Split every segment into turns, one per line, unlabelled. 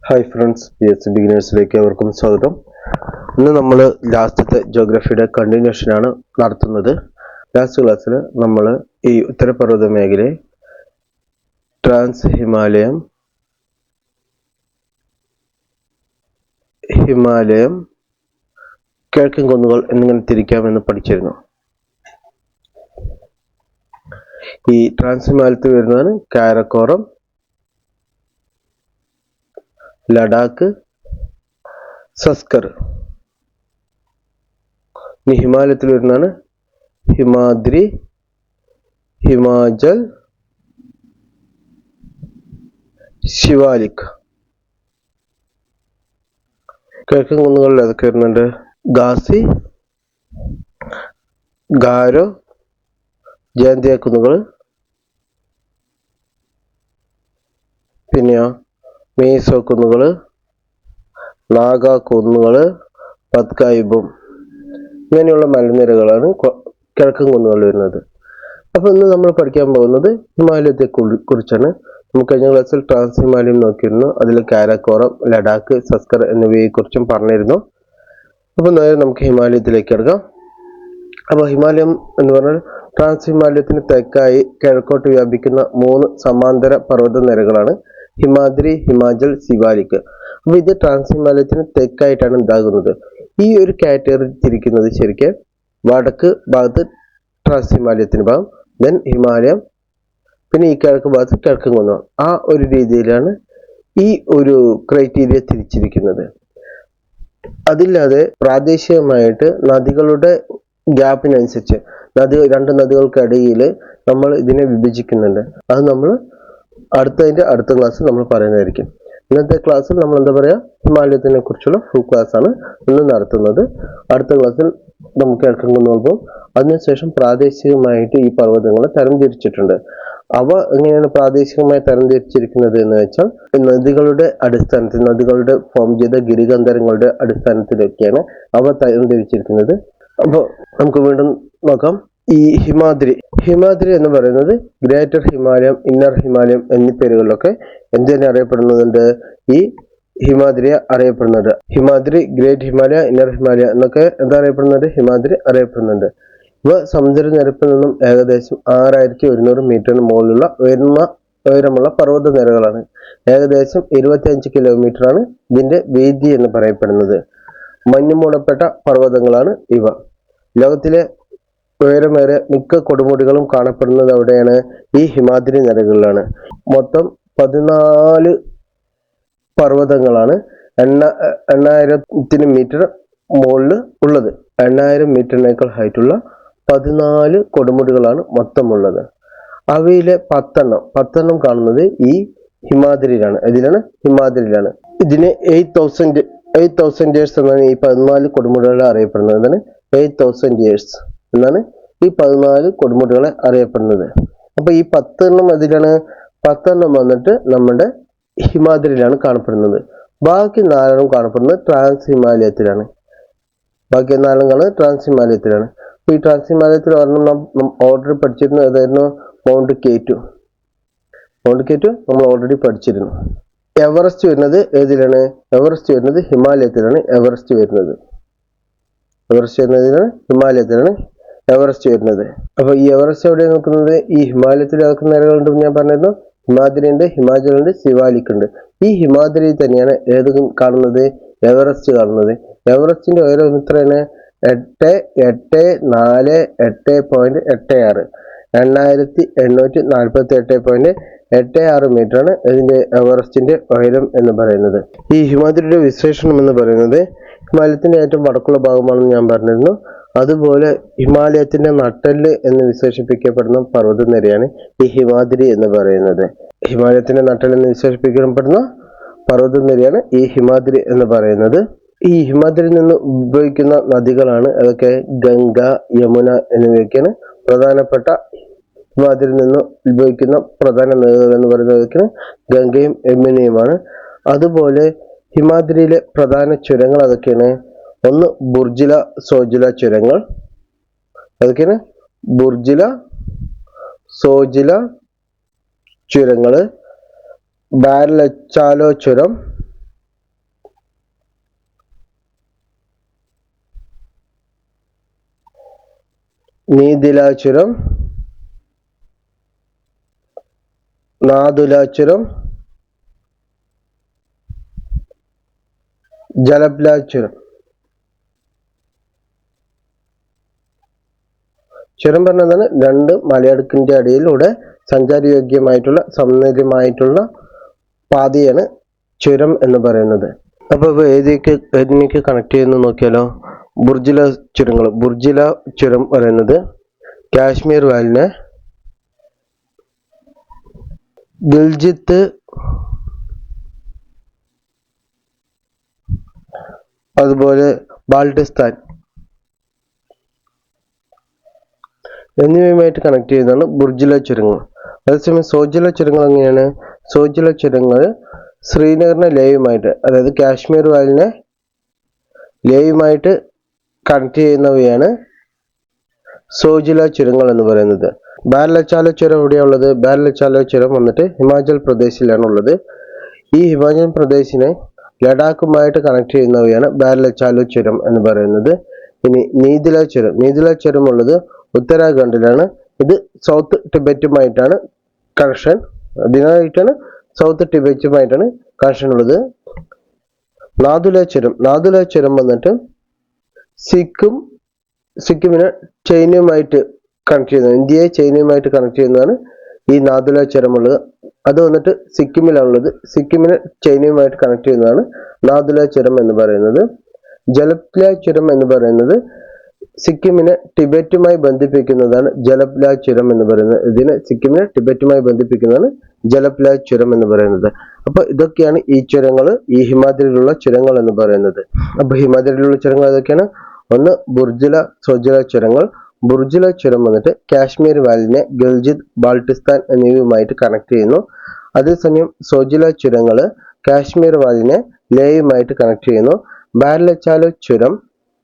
Hi friends, PSC ബിഗിനേഴ്സിലേക്ക് അവർക്കും സ്വാഗതം. ഇന്ന് നമ്മൾ ലാസ്റ്റത്തെ ജോഗ്രഫിയുടെ കണ്ടിന്യൂഷനാണ് നടത്തുന്നത്. ലാസ്റ്റ് ക്ലാസ്സിൽ നമ്മൾ ഈ ഉത്തരപർവ്വത മേഖലയെ ട്രാൻസ് ഹിമാലയം, കിഴക്കൻ കുന്നുകൾ എന്നിങ്ങനെ തിരിക്കാമെന്ന് പഠിച്ചിരുന്നു. ഈ ട്രാൻസ് ഹിമാലയത്തിൽ വരുന്നതാണ് കാരക്കോറം, ലഡാക്ക്, സസ്കർ. ഇനി ഹിമാലയത്തിൽ വരുന്നതാണ് ഹിമാദ്രി, ഹിമാചൽ, ശിവാലിക്. കിഴക്കൻ കുന്നുകളിൽ അതൊക്കെ വരുന്നുണ്ട്: ഖാസി, ഗാരോ, ജയന്തിയ കുന്നുകൾ, പിന്നെയോ മീസോ കുന്നുകള്, നാഗ കുന്നുകള്, പത്കായിബും. ഇങ്ങനെയുള്ള മലനിരകളാണ് കിഴക്കൻ കുന്നുകൾ വരുന്നത്. അപ്പൊ ഇന്ന് നമ്മൾ പഠിക്കാൻ പോകുന്നത് ഹിമാലയത്തെ കുറിച്ചാണ്. നമുക്ക് കഴിഞ്ഞ ക്ലാസ്സിൽ ട്രാൻസ് ഹിമാലയം നോക്കിയിരുന്നു. അതിൽ കാരക്കോറം, ലഡാക്ക്, സസ്കർ എന്നിവയെ കുറിച്ചും പറഞ്ഞിരുന്നു. അപ്പൊ നേരെ നമുക്ക് ഹിമാലയത്തിലേക്ക് എടുക്കാം. അപ്പൊ ഹിമാലയം എന്ന് പറഞ്ഞാൽ ട്രാൻസ് ഹിമാലയത്തിന് തെക്കായി കിഴക്കോട്ട് വ്യാപിക്കുന്ന 3 സമാന്തര പർവ്വത നിരകളാണ് ഹിമാദ്രി, ഹിമാചൽ, ശിവാലിക്. അപ്പൊ ഇത് ട്രാൻസ് ഹിമാലയത്തിന് തെക്കായിട്ടാണ് ഉണ്ടാകുന്നത്. ഈ ഒരു കാറ്റഗറി തിരിക്കുന്നത് ശരിക്കും വടക്ക് ഭാഗത്ത് ട്രാൻസ് ഹിമാലയത്തിന് ഭാഗം, ദെൻ ഹിമാലയം, പിന്നെ ഈ കിഴക്ക് ഭാഗത്ത് കിഴക്കൻ കുന്നുകൾ. ആ ഒരു രീതിയിലാണ് ഈ ഒരു ക്രൈറ്റീരിയ തിരിച്ചിരിക്കുന്നത്. അതില്ലാതെ പ്രാദേശികമായിട്ട് നദികളുടെ ഗ്യാപ്പിനനുസരിച്ച് രണ്ട് നദികൾക്കിടയിൽ നമ്മൾ ഇതിനെ വിഭജിക്കുന്നുണ്ട്. അത് നമ്മൾ അടുത്ത ക്ലാസ്സിൽ നമ്മൾ പറയുന്നതായിരിക്കും. ഇന്നത്തെ ക്ലാസ്സിൽ നമ്മൾ എന്താ പറയുക, ഹിമാലയത്തിനെ കുറിച്ചുള്ള ഫുൾ ക്ലാസ് ആണ് ഇന്ന് നടത്തുന്നത്. അടുത്ത ക്ലാസ്സിൽ നമുക്ക് കിഴക്കൻ കുന്നുകൾ പോകും. അതിനുശേഷം പ്രാദേശികമായിട്ട് ഈ പർവ്വതങ്ങളെ തരംതിരിച്ചിട്ടുണ്ട്. അവ എങ്ങനെയാണ് പ്രാദേശികമായി തരംതിരിച്ചിരിക്കുന്നത് എന്ന് വെച്ചാൽ നദികളുടെ അടിസ്ഥാനത്തിൽ, നദികളുടെ ഫോം ചെയ്ത ഗിരികന്ധരങ്ങളുടെ അടിസ്ഥാനത്തിലൊക്കെയാണ് അവ തരംതിരിച്ചിരിക്കുന്നത്. അപ്പോൾ നമുക്ക് വീണ്ടും നോക്കാം. ഈ ഹിമാദ്രി എന്ന് പറയുന്നത് ഗ്രേറ്റർ ഹിമാലയം, ഇന്നർ ഹിമാലയം എന്നീ പേരുകളിലൊക്കെ എന്തിനെ അറിയപ്പെടുന്നുണ്ട്? ഈ ഹിമാദ്രിയെ അറിയപ്പെടുന്നുണ്ട്. ഹിമാദ്രി, ഗ്രേറ്റ് ഹിമാലയ, ഇന്നർ ഹിമാലയ എന്നൊക്കെ എന്താ അറിയപ്പെടുന്നുണ്ട്? ഹിമാദ്രി അറിയപ്പെടുന്നുണ്ട്. ഇവ സമുദ്രനിരപ്പിൽ നിന്നും ഏകദേശം 6100 മീറ്ററിന് മുകളിലുള്ള ഉയരമുള്ള പർവ്വത നിരകളാണ്. ഏകദേശം 25 കിലോമീറ്ററാണ് ഇതിന്റെ വീതി എന്ന് പറയപ്പെടുന്നത്. മഞ്ഞുമൂടപ്പെട്ട പർവ്വതങ്ങളാണ് ഇവ. ലോകത്തിലെ ഉയരമേറിയ മിക്ക കൊടുമുടികളും കാണപ്പെടുന്നത് അവിടെയാണ്, ഈ ഹിമാദ്രി നിരകളിലാണ്. മൊത്തം 14 പർവ്വതങ്ങളാണ് 8000 മീറ്റർ മുകളിൽ ഉള്ളത്. 8000 മീറ്ററിനേക്കാൾ ഹൈറ്റുള്ള 14 കൊടുമുടികളാണ് മൊത്തമുള്ളത്. അവയിലെ 10 കാണുന്നത് ഈ ഹിമാദ്രിയിലാണ്. ഹിമാദ്രിയിലാണ്. ഇതിന് 8000 ഇയേഴ്സ് എന്നാണ് ഈ 14 കൊടുമുടികളെ അറിയപ്പെടുന്നത്. എന്താണ് 8000 ഇയേഴ്സ് എന്നാണ് ഈ 14 കൊടുമുടികളെ അറിയപ്പെടുന്നത്. അപ്പൊ ഈ 10 അതിലാണ്. 10 വന്നിട്ട് നമ്മുടെ ഹിമാദ്രിയിലാണ് കാണപ്പെടുന്നത്. ബാക്കി 4 കാണപ്പെടുന്നത് ട്രാൻസ് ഹിമാലയത്തിലാണ്. ട്രാൻസ് ഹിമാലയത്തിലാണ്. അപ്പൊ ഈ ട്രാൻസ് ഹിമാലയത്തിൽ ഒരെണ്ണം ഓൾറെഡി പഠിച്ചിരുന്നു. ഏതായിരുന്നു? മൗണ്ട് K2 നമ്മൾ ഓൾറെഡി പഠിച്ചിരുന്നു. എവറസ്റ്റ് വരുന്നത് ഏതിലാണ്? എവറസ്റ്റ് വരുന്നത് ഹിമാലയത്തിലാണ്. ഹിമാലയത്തിലാണ് എവറസ്റ്റ് വരുന്നത്. അപ്പൊ ഈ എവറസ്റ്റ് എവിടെ നോക്കുന്നത്? ഈ ഹിമാലയത്തിൽ ഏതൊക്കെ നിരകളുണ്ടെന്ന് ഞാൻ പറഞ്ഞിരുന്നു. ഹിമാദ്രി ഉണ്ട്, ഹിമാചൽ ഉണ്ട്, ശിവാലിക് ഉണ്ട്. ഈ ഹിമാദ്രി തന്നെയാണ് ഏത് കാണുന്നത്? എവറസ്റ്റ് കാണുന്നത്. എവറസ്റ്റിന്റെ ഉയരം എത്രയാണ്? 884.86 2848.86 മീറ്റർ ആണ് ഇതിന്റെ എവറസ്റ്റിന്റെ ഉയരം എന്ന് പറയുന്നത്. ഈ ഹിമാദ്രിയുടെ വിശേഷണം എന്ന് പറയുന്നത് ഹിമാലയത്തിന്റെ ഏറ്റവും വടക്കുള്ള ഭാഗമാണെന്ന് ഞാൻ പറഞ്ഞിരുന്നു. അതുപോലെ ഹിമാലയത്തിന്റെ നട്ടെല്ല് എന്ന് വിശേഷിപ്പിക്കപ്പെടുന്ന പർവ്വതനിരയാണ് ഈ ഹിമാദ്രി എന്ന് പറയുന്നത്. ഹിമാലയത്തിന്റെ നട്ടെല്ല് എന്ന് വിശേഷിപ്പിക്കപ്പെടുന്ന പർവ്വതനിരയാണ് ഈ ഹിമാദ്രി എന്ന് പറയുന്നത്. ഈ ഹിമാദ്രിയിൽ നിന്ന് ഉത്ഭവിക്കുന്ന നദികളാണ് അതൊക്കെ ഗംഗ, യമുന എന്നിവയൊക്കെയാണ് പ്രധാനപ്പെട്ട. ഹിമാദ്രിയിൽ നിന്ന് ഉത്ഭവിക്കുന്ന പ്രധാന നദികൾ എന്ന് പറയുന്നതൊക്കെയാണ് ഗംഗയും യമുനയുമാണ്. അതുപോലെ ഹിമാദ്രിയിലെ പ്രധാന ചുരങ്ങൾ അതൊക്കെയാണ്. ഒന്ന് ബുർജില സോജില ചുരങ്ങൾ. അതൊക്കെയാണ് ബുർജില സോജില ചുരങ്ങള്, ബാരലച്ചാലോ ചുരം, നീതില ചുരം, നാഥുല ചുരം, ജലപ്ല ചുരം. ചുരം പറഞ്ഞതാണ് രണ്ട് മലയടുക്കിന്റെ അടിയിലൂടെ സഞ്ചാരയോഗ്യമായിട്ടുള്ള സൗന്ദര്യമായിട്ടുള്ള പാതയാണ് ചുരം എന്ന് പറയുന്നത്. അപ്പൊ ഏതിലേക്ക് കണക്ട് ചെയ്യുന്നു നോക്കിയാലോ. ബുർജില ചുരങ്ങൾ. ബുർജില ചുരം പറയുന്നത് കാശ്മീർ വാലിനെ ഗിൽജിത്ത്, അതുപോലെ ബാൾട്ടിസ്ഥാൻ എന്നിവയുമായിട്ട് കണക്ട് ചെയ്യുന്നതാണ് ബുർജില ചുരങ്ങൾ. അതേസമയം സോജില ചുരങ്ങൾ എങ്ങനെയാണ്? സോജില ചുരങ്ങൾ ശ്രീനഗറിനെ ലേയുമായിട്ട്, അതായത് കാശ്മീർ വാലിനെ ലേയുമായിട്ട് കണക്ട് ചെയ്യുന്നവയാണ് സോജില ചുരങ്ങൾ എന്ന് പറയുന്നത്. ബാരലച്ചാല ചുരം എവിടെയാണുള്ളത്? ബാരലച്ചാല ചുരം വന്നിട്ട് ഹിമാചൽ പ്രദേശിലാണ് ഉള്ളത്. ഈ ഹിമാചൽ പ്രദേശിനെ ലഡാക്കുമായിട്ട് കണക്ട് ചെയ്യുന്നവയാണ് ബാരലച്ചാല ചുരം എന്ന് പറയുന്നത്. ഇനി നീതില ചുരം. നീതില ചുരം ഉള്ളത് ഉത്തരാഖണ്ഡിലാണ്. ഇത് സൗത്ത് ടിബറ്റുമായിട്ടാണ് കണക്ഷൻ. അതിനായിട്ടാണ് സൗത്ത് ടിബറ്റുമായിട്ടാണ് കണക്ഷൻ ഉള്ളത്. നാഥുല ചുരം. നാഥുല ചുരം വന്നിട്ട് സിക്കിമിനെ ചൈനയുമായിട്ട് കണക്ട് ചെയ്യുന്നത്, ഇന്ത്യയെ ചൈനയുമായിട്ട് കണക്ട് ചെയ്യുന്നതാണ് ഈ നാഥുല ചുരം ഉള്ളത്. അത് വന്നിട്ട് സിക്കിമിലാണുള്ളത്. സിക്കിമിനെ ചൈനയുമായിട്ട് കണക്ട് ചെയ്യുന്നതാണ് നാഥുല ചുരം എന്ന് പറയുന്നത്. ജലപ്ല ചുരം എന്ന് പറയുന്നത് സിക്കിമിനെ ടിബറ്റുമായി ബന്ധിപ്പിക്കുന്നതാണ് ജലപ്ല ചുരം എന്ന് പറയുന്നത്. ഇതിനെ സിക്കിമിനെ ടിബറ്റുമായി ബന്ധിപ്പിക്കുന്നതാണ് ജലപ്ല ചുരം എന്ന് പറയുന്നത്. അപ്പൊ ഇതൊക്കെയാണ് ഈ ചുരങ്ങൾ, ഈ ഹിമാദ്രിയിലുള്ള ചുരങ്ങൾ എന്ന് പറയുന്നത്. അപ്പൊ ഹിമാദ്രിയിലുള്ള ചുരങ്ങൾ ഏതൊക്കെയാണ്? ഒന്ന് ബുർജില, സോജില ചുരങ്ങൾ. ബുർജില ചുരം വന്നിട്ട് കാശ്മീർ വാലിനെ ഗിൽജിത്ത്, ബാൾട്ടിസ്ഥാൻ എന്നിവയുമായിട്ട് കണക്ട് ചെയ്യുന്നു. അതേസമയം സോജില ചുരങ്ങൾ കാശ്മീർ വാലിനെ ലേയുമായിട്ട് കണക്ട് ചെയ്യുന്നു. ബാരലച്ചാല ചുരം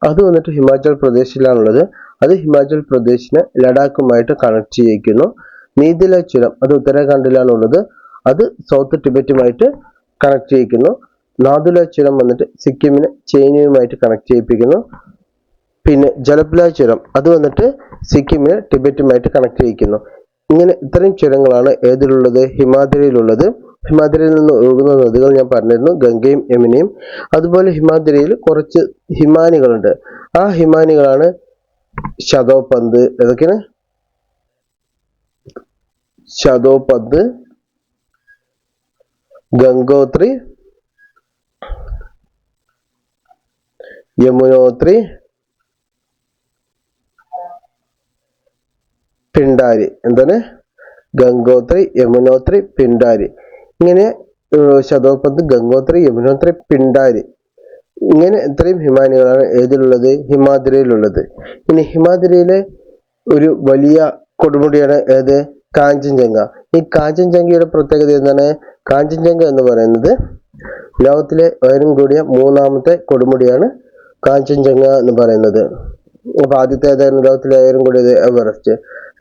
അത് വന്നിട്ട് ഹിമാചൽ പ്രദേശിലാണുള്ളത്. അത് ഹിമാചൽ പ്രദേശിനെ ലഡാക്കുമായിട്ട് കണക്ട് ചെയ്യിക്കുന്നു. നീതില ചുരം അത് ഉത്തരാഖണ്ഡിലാണുള്ളത്. അത് സൗത്ത് ടിബറ്റുമായിട്ട് കണക്ട് ചെയ്യിക്കുന്നു. നാഥുല ചുരം വന്നിട്ട് സിക്കിമിനെ ചൈനയുമായിട്ട് കണക്ട് ചെയ്യിപ്പിക്കുന്നു. പിന്നെ ജലപ്ല ചുരം അത് വന്നിട്ട് സിക്കിമിനെ ടിബറ്റുമായിട്ട് കണക്ട് ചെയ്യിക്കുന്നു. ഇങ്ങനെ ഇത്രയും ചുരങ്ങളാണ് ഏതിലുള്ളത്? ഹിമാദ്രിയിലുള്ളത്. ഹിമാദ്രിയിൽ നിന്ന് ഒഴുകുന്ന നദികൾ ഞാൻ പറഞ്ഞിരുന്നു, ഗംഗയും യമുനയും. അതുപോലെ ഹിമാദ്രിയിൽ കുറച്ച് ഹിമാനികളുണ്ട്. ആ ഹിമാനികളാണ് ശതോപന്ത്. ഏതൊക്കെയാണ്? ശതോപന്ത്, ഗംഗോത്രി, യമുനോത്രി, പിണ്ടാരി. എന്താണ്? ഗംഗോത്രി, യമുനോത്രി, പിണ്ടാരി. ഇങ്ങനെ ശതോപന്ത്, ഗംഗോത്രി, യമുനോത്രി, പിണ്ടാരി, ഇങ്ങനെ ഇത്രയും ഹിമാനികളാണ് ഏതിലുള്ളത്? ഹിമാദ്രിയിലുള്ളത്. ഇനി ഹിമാദ്രിയിലെ ഒരു വലിയ കൊടുമുടിയാണ് ഏത്? കാഞ്ചൻജംഗ. ഈ കാഞ്ചൻജംഗയുടെ പ്രത്യേകത എന്താണ്? കാഞ്ചൻജംഗ എന്ന് പറയുന്നത് ലോകത്തിലെ ഉയരം കൂടിയ മൂന്നാമത്തെ കൊടുമുടിയാണ് കാഞ്ചൻജംഗ എന്ന് പറയുന്നത്. അപ്പൊ ആദ്യത്തെ ഏതായിരുന്നു ലോകത്തിലെ ഉയരം കൂടിയത്? എവറസ്റ്റ്.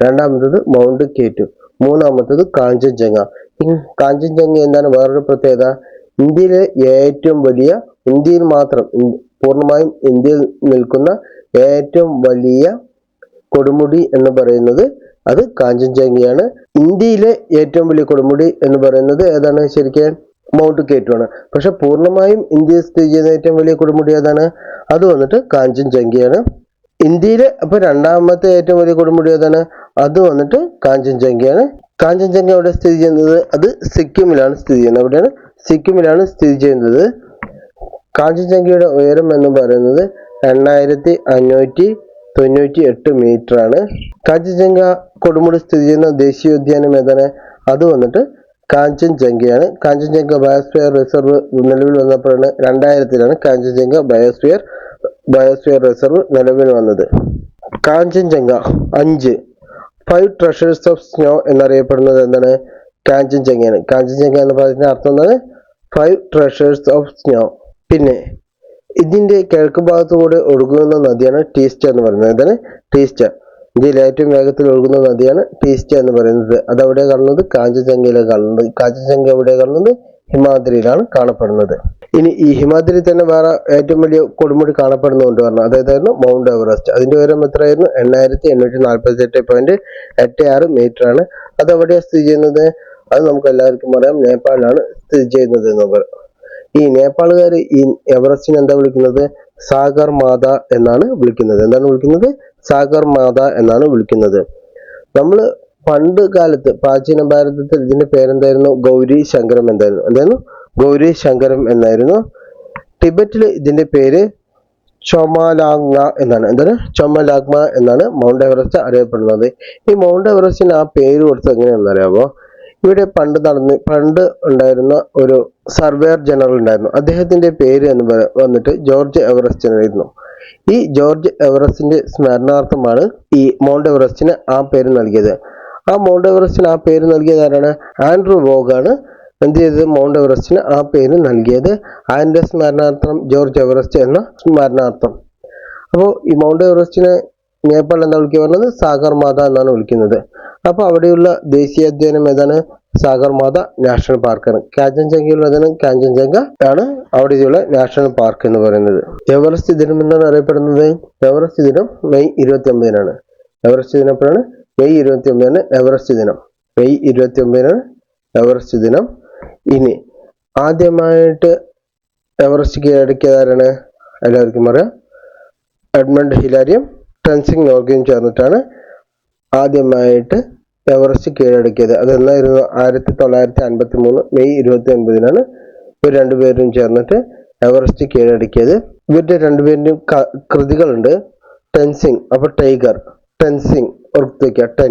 രണ്ടാമത്തത് മൗണ്ട് കേറ്റു. മൂന്നാമത്തത് കാഞ്ചൻജംഗ. ഈ കാഞ്ചൻജംഗ എന്താണ് വേറൊരു പ്രത്യേകത? ഇന്ത്യയിലെ ഏറ്റവും വലിയ, ഇന്ത്യയിൽ മാത്രം, പൂർണ്ണമായും ഇന്ത്യയിൽ നിൽക്കുന്ന ഏറ്റവും വലിയ കൊടുമുടി എന്ന് പറയുന്നത് അത് കാഞ്ചൻജംഗയാണ്. ഇന്ത്യയിലെ ഏറ്റവും വലിയ കൊടുമുടി എന്ന് പറയുന്നത് ഏതാണ്? ശരിക്കും മൗണ്ട് കേറ്റു ആണ്. പക്ഷെ പൂർണ്ണമായും ഇന്ത്യയിൽ സ്ഥിതി ചെയ്യുന്ന ഏറ്റവും വലിയ കൊടുമുടി ഏതാണ്? അത് വന്നിട്ട് കാഞ്ചൻജംഗയാണ്. ഇന്ത്യയിലെ അപ്പൊ രണ്ടാമത്തെ ഏറ്റവും വലിയ കൊടുമുടി ഏതാണ്? അത് വന്നിട്ട് കാഞ്ചൻജംഗയാണ്. കാഞ്ചൻജംഗ എവിടെ സ്ഥിതി ചെയ്യുന്നത്? അത് സിക്കിമിലാണ് സ്ഥിതി ചെയ്യുന്നത്. എവിടെയാണ്? സിക്കിമിലാണ് സ്ഥിതി ചെയ്യുന്നത്. കാഞ്ചൻജംഗയുടെ ഉയരം എന്ന് പറയുന്നത് 2598 മീറ്റർ ആണ്. കാഞ്ചൻജംഗ കൊടുമുടി സ്ഥിതി ചെയ്യുന്ന ദേശീയോദ്യാനം ഏതാണ്? അത് വന്നിട്ട് കാഞ്ചൻജംഗയാണ്. കാഞ്ചൻജംഗ ബയോസ്ഫിയർ റിസർവ് നിലവിൽ വന്നപ്പോഴാണ് 2000-ലാണ് കാഞ്ചൻജംഗ ബയോസ്ഫിയർ റിസർവ് നിലവിൽ വന്നത്. കാഞ്ചൻജംഗ 5 ട്രഷേഴ്സ് ഓഫ് സ്നോ എന്നറിയപ്പെടുന്നത് എന്താണ്? കാഞ്ചൻജംഗയാണ്. കാഞ്ചൻജംഗ എന്ന പദത്തിന്റെ അർത്ഥം എന്താണ്? 5 ട്രഷേഴ്സ് ഓഫ് സ്നോ. പിന്നെ ഇതിന്റെ കിഴക്ക് ഭാഗത്തുകൂടെ ഒഴുകുന്ന നദിയാണ് ടീസ്റ്റ എന്ന് പറയുന്നത്. എന്താണ്? ടീസ്റ്റ. ഇന്ത്യയിൽ ഏറ്റവും വേഗത്തിൽ ഒഴുകുന്ന നദിയാണ് ടീസ്റ്റ എന്ന് പറയുന്നത്. അതവിടെ കാണുന്നത്? കാഞ്ചൻജംഗയിലാണ് കാണുന്നത്. കാഞ്ചൻജംഗ എവിടെ കാണുന്നത്? ഹിമാദ്രിയിലാണ് കാണപ്പെടുന്നത്. ഇനി ഈ ഹിമാദ്രി തന്നെ വേറെ ഏറ്റവും വലിയ കൊടുമുടി കാണപ്പെടുന്നുണ്ട് പറഞ്ഞു, അതായതായിരുന്നു മൗണ്ട് എവറസ്റ്റ്. അതിന്റെ ഉയരം എത്രയായിരുന്നു? 8848.86 മീറ്റർ ആണ്. അത് എവിടെയാണ് സ്ഥിതി ചെയ്യുന്നത്? അത് നമുക്ക് എല്ലാവർക്കും അറിയാം, നേപ്പാളിലാണ് സ്ഥിതി ചെയ്യുന്നത് എന്ന് പറയും. ഈ നേപ്പാളുകാർ ഈ എവറസ്റ്റിനെ എന്താ വിളിക്കുന്നത്? സാഗർ മാത എന്നാണ് വിളിക്കുന്നത്. എന്താണ് വിളിക്കുന്നത്? സാഗർ മാത എന്നാണ് വിളിക്കുന്നത്. നമ്മൾ പണ്ട് കാലത്ത് പ്രാചീന ഭാരതത്തിൽ ഇതിന്റെ പേരെന്തായിരുന്നു? ഗൗരി ശങ്കരം എന്തായിരുന്നു? ഗൗരി ശങ്കരം എന്നായിരുന്നു. ടിബറ്റിൽ ഇതിന്റെ പേര് ചൊമലാങ്മ എന്നാണ്. ചൊമലാങ്മ എന്നാണ് മൗണ്ട് എവറസ്റ്റ് അറിയപ്പെടുന്നത്. ഈ മൗണ്ട് എവറസ്റ്റിന് ആ പേര് കൊടുത്തത് എങ്ങനെയാണെന്ന് അറിയാമോ? ഇവിടെ പണ്ട് ഉണ്ടായിരുന്ന ഒരു സർവേയർ ജനറൽ ഉണ്ടായിരുന്നു. അദ്ദേഹത്തിന്റെ പേര് വന്നിട്ട് ജോർജ് എവറസ്റ്റ് ആയിരുന്നു. ഈ ജോർജ് എവറസ്റ്റിന്റെ സ്മരണാർത്ഥമാണ് ഈ മൗണ്ട് എവറസ്റ്റിന് ആ പേര് നൽകിയത്. ആ മൗണ്ട് എവറസ്റ്റിന് ആ പേര് നൽകിയത് ആരാണ്? ആൻഡ്രൂ വോഗാണ് എന്ത് ചെയ്തത്? മൗണ്ട് എവറസ്റ്റിന് ആ പേര് നൽകിയത്. അതിന്റെ സ്മരണാർത്ഥം ജോർജ് എവറസ്റ്റ് എന്ന സ്മരണാർത്ഥം. അപ്പോൾ ഈ മൗണ്ട് എവറസ്റ്റിനെ നേപ്പാളിൽ എന്താ വിളിക്കുക പറഞ്ഞത്? സാഗർ മാത എന്നാണ് വിളിക്കുന്നത്. അപ്പൊ അവിടെയുള്ള ദേശീയോദ്യാനം ഏതാണ്? സാഗർ മാത നാഷണൽ പാർക്കാണ്. കാഞ്ചൻജംഗയിൽ ഏതാണ്? കാഞ്ചൻജംഗ ആണ് അവിടെയുള്ള നാഷണൽ പാർക്ക് എന്ന് പറയുന്നത്. എവറസ്റ്റ് ദിനം എന്നാണ് അറിയപ്പെടുന്നത്. എവറസ്റ്റ് ദിനം മെയ് 29-നാണ്. എവറസ്റ്റ് ദിനം എപ്പോഴാണ്? മെയ് 29-നാണ് എവറസ്റ്റ് ദിനം. മെയ് 29-നാണ് എവറസ്റ്റ് ദിനം. ഇനി ആദ്യമായിട്ട് എവറസ്റ്റ് കീഴടക്കിയതാരാണ്? എല്ലാവർക്കും അറിയാം, എഡ്മണ്ട് ഹിലാരിയും ടെൻസിംഗ് നോർഗയും ചേർന്നിട്ടാണ് ആദ്യമായിട്ട് എവറസ്റ്റ് കീഴടക്കിയത്. അതെന്നായിരുന്നു? 1953 മെയ് 29-നാണ് ഇവർ രണ്ടുപേരും ചേർന്നിട്ട് എവറസ്റ്റ് കീഴടക്കിയത്. ഇവരുടെ രണ്ടുപേരുടെയും കൃതികളുണ്ട്. ടെൻസിംഗ്, അപ്പൊ ടൈഗർ, ടെൻസിംഗ് ഓർത്ത് വയ്ക്കുക.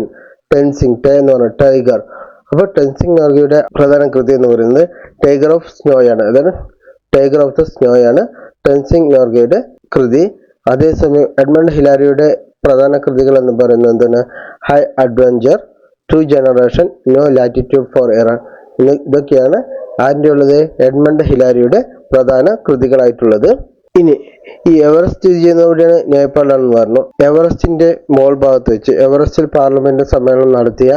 ടെൻസിംഗ് എന്ന് പറഞ്ഞ ടൈഗർ. അപ്പൊ ടെൻസിംഗ് നോർഗയുടെ പ്രധാന കൃതി എന്ന് പറയുന്നത് ടൈഗർ ഓഫ് സ്നോ ആണ്. അതാണ് ടൈഗർ ഓഫ് ദ സ്നോ ആണ് ടെൻസിംഗ് നോർഗയുടെ കൃതി. അതേസമയം എഡ്മണ്ട് ഹിലാരിയുടെ പ്രധാന കൃതികൾ എന്ന് പറയുന്നത് എന്താണ്? High adventure, to generation, no latitude for error. ഇതൊക്കെയാണ് ആരുടെ ഉള്ളത്? എഡ്മണ്ട് ഹിലാരിയുടെ പ്രധാന കൃതികളായിട്ടുള്ളത്. ഇനി ഈ എവറസ്റ്റ് സ്ഥിതി ചെയ്യുന്നവിടെയാണ്? നേപ്പാളിലാണെന്ന് പറഞ്ഞു. എവറസ്റ്റിന്റെ മോൾ ഭാഗത്ത് വെച്ച് എവറസ്റ്റിൽ പാർലമെന്റ് സമ്മേളനം നടത്തിയ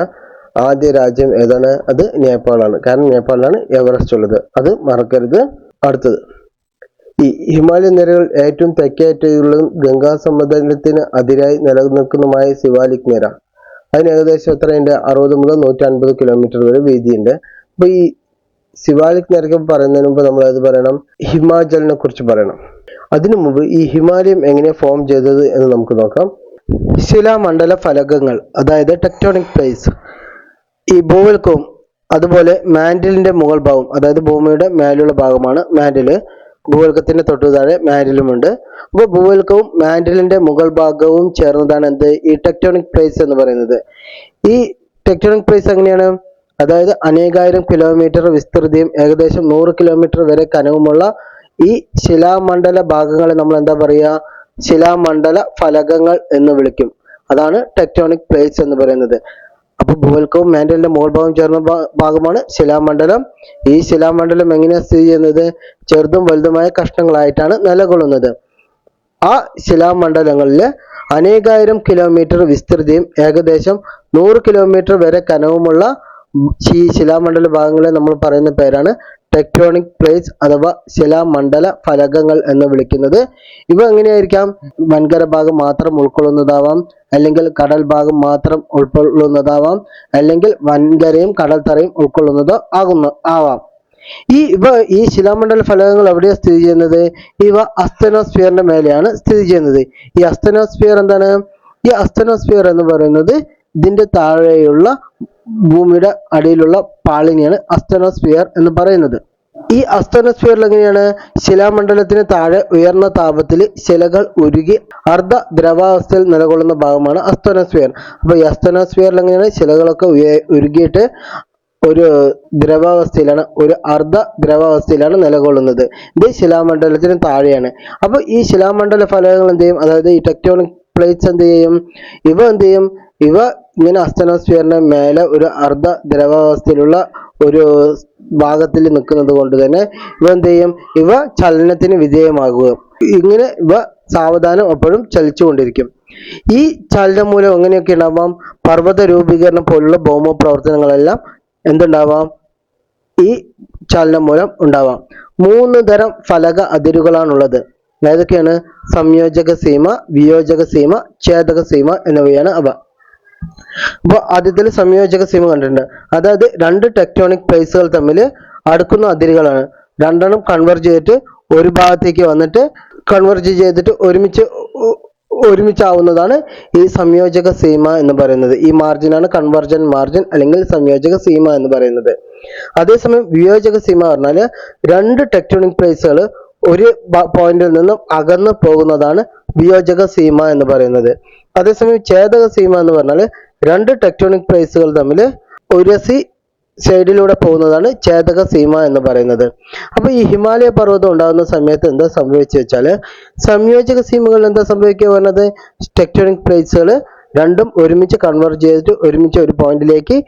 ആദ്യ രാജ്യം ഏതാണ്? അത് നേപ്പാളാണ്. കാരണം നേപ്പാളിലാണ് എവറസ്റ്റ് ഉള്ളത്, അത് മറക്കരുത്. അടുത്തത്, ഈ ഹിമാലയൻ നിരകൾ ഏറ്റവും തെക്കേറ്റയുള്ളതും ഗംഗാ സമതലത്തിന് അതിരായി നിലനിൽക്കുന്നതുമായ സിവാലിക് നിര. അതിന് ഏകദേശം എത്രയുണ്ട്? 60 മുതൽ 150 കിലോമീറ്റർ വരെ വീതിയുണ്ട്. അപ്പൊ ഈ സിവാലിക് നിരക്ക് പറയുന്നതിന് മുമ്പ് നമ്മൾ അത് പറയണം, ഹിമാചലിനെ കുറിച്ച് പറയണം. അതിനു മുമ്പ് ഈ ഹിമാലയം എങ്ങനെ ഫോം ചെയ്തത് എന്ന് നമുക്ക് നോക്കാം. ശിലാമണ്ഡല ഫലകങ്ങൾ, അതായത് ടെക്ടോണിക് പ്ലേറ്റ്സ്, ഈ ഭൂവൽക്കവും അതുപോലെ മാന്റിലിന്റെ മുകൾ ഭാഗം, അതായത് ഭൂമിയുടെ മേലുള്ള ഭാഗമാണ് മാന്റില്. ഭൂവൽക്കത്തിന്റെ തൊട്ടു താഴെ മാന്റിലുമുണ്ട്. അപ്പോൾ ഭൂവൽക്കവും മാന്റിലിന്റെ മുകൾ ഭാഗവും ചേർന്നതാണ് എന്ത്? ഈ ടെക്ടോണിക് പ്ലേറ്റ്സ് എന്ന് പറയുന്നത്. ഈ ടെക്ടോണിക് പ്ലേറ്റ്സ് എങ്ങനെയാണ്? അതായത് അനേകായിരം കിലോമീറ്റർ വിസ്തൃതിയും ഏകദേശം 100 കിലോമീറ്റർ വരെ കനവുമുള്ള ഈ ശിലാമണ്ഡല ഭാഗങ്ങളെ നമ്മൾ എന്താ പറയുക? ശിലാമണ്ഡല ഫലകങ്ങൾ എന്ന് വിളിക്കും. അതാണ് ടെക്ടോണിക് പ്ലേറ്റ്സ് എന്ന് പറയുന്നത്. അപ്പൊ ഭൂവൽക്കവും മാന്റിലിന്റെ മുകൾ ഭാഗം ചേർന്ന ഭാഗമാണ് ശിലാമണ്ഡലം. ഈ ശിലാമണ്ഡലം എങ്ങനെയാണ് സ്ഥിതി ചെയ്യുന്നത്? ചെറുതും വലുതുമായ കഷ്ണങ്ങളായിട്ടാണ് നിലകൊള്ളുന്നത്. ആ ശിലാമണ്ഡലങ്ങളില് അനേകായിരം കിലോമീറ്റർ വിസ്തൃതിയും ഏകദേശം 100 കിലോമീറ്റർ വരെ കനവുമുള്ള ഈ ശിലാമണ്ഡല ഭാഗങ്ങളെ നമ്മൾ പറയുന്ന പേരാണ് ടെക്ടോണിക് പ്ലേറ്റ്സ് അഥവാ ശിലാമണ്ഡല ഫലകങ്ങൾ എന്ന് വിളിക്കുന്നത്. ഇവ എങ്ങനെയായിരിക്കാം? വൻകര ഭാഗം മാത്രം ഉൾക്കൊള്ളുന്നതാവാം, അല്ലെങ്കിൽ കടൽ ഭാഗം മാത്രം ഉൾക്കൊള്ളുന്നതാവാം, അല്ലെങ്കിൽ വൻകരയും കടൽത്തറയും ഉൾക്കൊള്ളുന്നതോ ആവാം. ഈ ശിലാമണ്ഡല ഫലകങ്ങൾ എവിടെയാണ് സ്ഥിതി ചെയ്യുന്നത്? ഇവ അസ്തനോസ്ഫിയറിന്റെ മേലെയാണ് സ്ഥിതി ചെയ്യുന്നത്. ഈ അസ്തനോസ്ഫിയർ എന്താണ്? ഈ അസ്തനോസ്ഫിയർ എന്ന് പറയുന്നത് ഇതിന്റെ താഴെയുള്ള ഭൂമിയുടെ അടിയിലുള്ള പാളിനെയാണ് അസ്തനോസ്ഫിയർ എന്ന് പറയുന്നത്. ഈ അസ്തനോസ്ഫിയറിൽ എങ്ങനെയാണ്? ശിലാമണ്ഡലത്തിന് താഴെ ഉയർന്ന താപത്തിൽ ശിലകൾ ഉരുകി അർദ്ധ ദ്രവാവസ്ഥയിൽ നിലകൊള്ളുന്ന ഭാഗമാണ് അസ്തനോസ്ഫിയർ. അപ്പൊ ഈ അസ്തനോസ്ഫിയറിൽ എങ്ങനെയാണ്? ശിലകളൊക്കെ ഉരുകിയിട്ട് ഒരു ദ്രവാവസ്ഥയിലാണ്, ഒരു അർദ്ധ ദ്രവാവസ്ഥയിലാണ് നിലകൊള്ളുന്നത്. ഇത് ശിലാമണ്ഡലത്തിന് താഴെയാണ്. അപ്പൊ ഈ ശിലാമണ്ഡല ഫലകങ്ങൾ എന്ത് ചെയ്യും? അതായത് ഈ ടെക്ടോണിക് പ്ലേറ്റ്സ് എന്ത് ചെയ്യും? ഇവ ഇങ്ങനെ അസ്തനോസ്ഫിയറിന്റെ മേലെ ഒരു അർദ്ധ ദ്രവാവസ്ഥയിലുള്ള ഒരു ഭാഗത്തിൽ നിൽക്കുന്നത് കൊണ്ട് തന്നെ ഇവ എന്ത് ചെയ്യും? ഇവ ചലനത്തിന് വിധേയമാകുക. ഇങ്ങനെ ഇവ സാവധാനം എപ്പോഴും ചലിച്ചുകൊണ്ടിരിക്കും. ഈ ചലനം മൂലം എങ്ങനെയൊക്കെ ഉണ്ടാവാം? പർവ്വത രൂപീകരണം പോലുള്ള ഭൗമ പ്രവർത്തനങ്ങളെല്ലാം എന്തുണ്ടാവാം? ഈ ചലനം മൂലം ഉണ്ടാവാം. മൂന്ന് തരം ഫലക അതിരുകളാണുള്ളത്. ഏതൊക്കെയാണ്? സംയോജക സീമ, വിയോജക സീമ, ഛേദക സീമ എന്നിവയാണ് അവ. അപ്പോൾ ആദ്യത്തിൽ സംയോജക സീമ കണ്ടിട്ടുണ്ട്. അതായത് രണ്ട് ടെക്ടോണിക് പ്ലേറ്റുകൾ തമ്മിൽ അടുക്കുന്ന അതിരുകളാണ്. രണ്ടെണ്ണം കൺവെർജ് ചെയ്തിട്ട് ഒരു ഭാഗത്തേക്ക് വന്നിട്ട് കൺവെർജ് ചെയ്തിട്ട് ഒരുമിച്ചാവുന്നതാണ് ഈ സംയോജക സീമ എന്ന് പറയുന്നത്. ഈ മാർജിനാണ് കൺവെർജൻ മാർജിൻ അല്ലെങ്കിൽ സംയോജക സീമ എന്ന് പറയുന്നത്. അതേസമയം വിയോജക സീമ പറഞ്ഞാൽ രണ്ട് ടെക്ടോണിക് പ്ലേറ്റുകൾ ഒരു പോയിന്റിൽ നിന്നും അകന്നു പോകുന്നതാണ് വിയോജക സീമ എന്ന് പറയുന്നത്. അതേസമയം ഛേദക സീമ എന്ന് പറഞ്ഞാൽ രണ്ട് ടെക്ടോണിക് പ്ലേറ്റുകൾ തമ്മിൽ ഉരസി സൈഡിലൂടെ പോകുന്നതാണ് ഛേദക സീമ എന്ന് പറയുന്നത്. അപ്പൊ ഈ ഹിമാലയ പർവ്വതം ഉണ്ടാകുന്ന സമയത്ത് എന്താ സംഭവിച്ചു വെച്ചാൽ സംയോജക സീമകളിൽ എന്താ സംഭവിക്കുക പറഞ്ഞത്? ടെക്ടോണിക് പ്ലേറ്റുകൾ രണ്ടും ഒരുമിച്ച് കൺവെർജ് ചെയ്തിട്ട് ഒരുമിച്ച് ഒരു പോയിന്റിലേക്ക്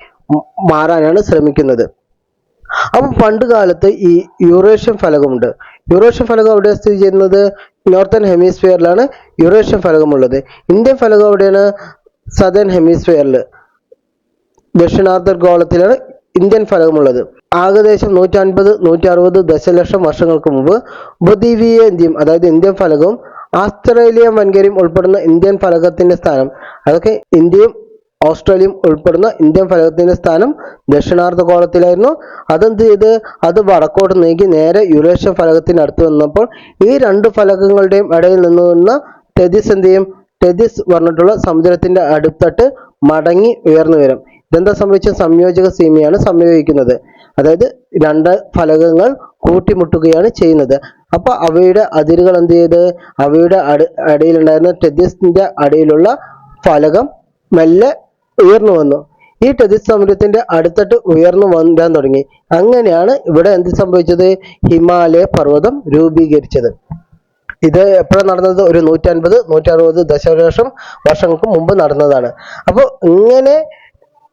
മാറാനാണ് ശ്രമിക്കുന്നത്. അപ്പൊ പണ്ട് കാലത്ത് ഈ യൂറേഷ്യൻ ഫലകമുണ്ട്. യൂറേഷ്യൻ ഫലകം എവിടെയാണ് സ്ഥിതി ചെയ്യുന്നത്? നോർത്തേൺ ഹെമിസ്ഫിയറിലാണ് യൂറേഷ്യൻ ഫലകമുള്ളത്. ഇന്ത്യൻ ഫലകം എവിടെയാണ്? സദേൺ ഹെമിസ്ഫിയറിൽ ദക്ഷിണാർദ്ധഗോളത്തിലാണ് ഇന്ത്യൻ ഫലകമുള്ളത്. ഏകദേശം 150-160 ദശലക്ഷം വർഷങ്ങൾക്ക് മുമ്പ് ഉപദ്വീപീയ ഇന്ത്യയും അതായത് ഇന്ത്യൻ ഫലകവും ആസ്ട്രേലിയൻ വൻകരയും ഉൾപ്പെടുന്ന ഇന്ത്യൻ ഫലകത്തിന്റെ സ്ഥാനം, അതൊക്കെ ഇന്ത്യയും ഓസ്ട്രേലിയയും ഉൾപ്പെടുന്ന ഇന്ത്യൻ ഫലകത്തിന്റെ സ്ഥാനം ദക്ഷിണാർദ്ധഗോളത്തിലായിരുന്നു. അതെന്ത് ചെയ്ത് അത് വടക്കോട്ട് നീക്കി നേരെ യൂറേഷ്യൻ ഫലകത്തിന് അടുത്ത് വന്നപ്പോൾ ഈ രണ്ട് ഫലകങ്ങളുടെയും ഇടയിൽ നിന്നുവന്ന ടെതിസ് എന്ത് ചെയ്യും? ടെതിസ് പറഞ്ഞിട്ടുള്ള സമുദ്രത്തിന്റെ അടുത്തട്ട് മടങ്ങി ഉയർന്നു വരും. ഇതെന്താ സംഭവിച്ച? സംയോജക സീമയാണ് സംയോജിക്കുന്നത്. അതായത് രണ്ട് ഫലകങ്ങൾ കൂട്ടിമുട്ടുകയാണ് ചെയ്യുന്നത്. അപ്പൊ അവയുടെ അതിരുകൾ എന്ത് ചെയ്ത് അവയുടെ അടിയിലുണ്ടായിരുന്ന ടെതിസിന്റെ അടിയിലുള്ള ഫലകം മെല്ലെ ഉയർന്നു വന്നു. ഈ ടെതിസ് സമുദ്രത്തിന്റെ അടുത്തട്ട് ഉയർന്നു വരാൻ തുടങ്ങി. അങ്ങനെയാണ് ഇവിടെ എന്ത് സംഭവിച്ചത്? ഹിമാലയ പർവ്വതം രൂപീകരിച്ചത്. ഇത് എപ്പോഴാണ് നടന്നത്? ഒരു 150-160 ദശലക്ഷം വർഷങ്ങൾക്ക് മുമ്പ് നടന്നതാണ്. അപ്പോൾ ഇങ്ങനെ